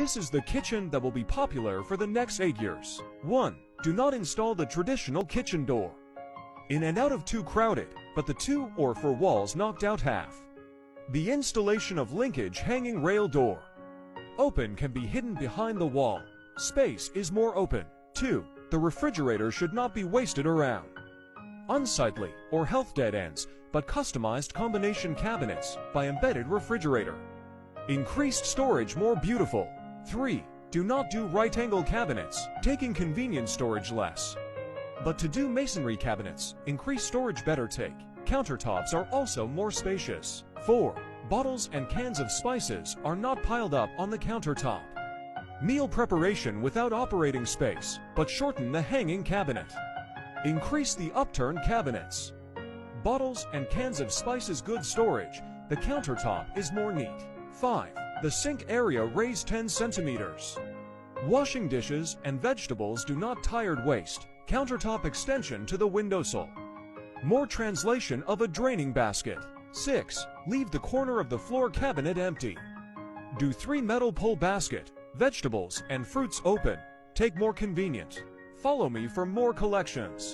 This is the kitchen that will be popular for the next 8 years. 1. Do not install the traditional kitchen door. In and out of too crowded, but the 2 or 4 walls knocked out half. The installation of linkage hanging rail door. Open can be hidden behind the wall. Space is more open. 2. The refrigerator should not be wasted around. Unsightly or health dead ends, but customized combination cabinets by embedded refrigerator. Increased storage more beautiful. 3. Do not do right angle cabinets, taking convenient storage less. But to do masonry cabinets, increase storage better take. Countertops are also more spacious. 4. Bottles and cans of spices are not piled up on the countertop. Meal preparation without operating space, but shorten the hanging cabinet. Increase the upturned cabinets. Bottles and cans of spices good storage, the countertop is more neat. 5. The sink area raised 10 centimeters. Washing dishes and vegetables do not tired waste. Countertop extension to the windowsill. More translation of a draining basket. 6. Leave the corner of the floor cabinet empty. Do 3 metal pull basket, vegetables and fruits open. Take more convenient. Follow me for more collections.